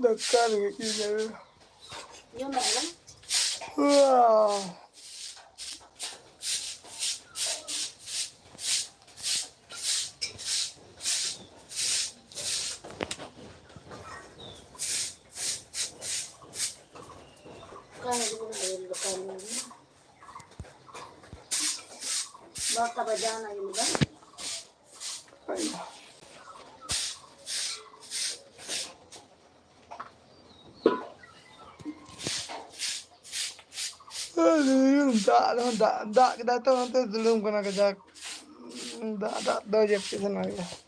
धक्का की येऊन राहिला बाका बजाना ये मुझे da kita tuh nanti belum kena kejak da jep sana ya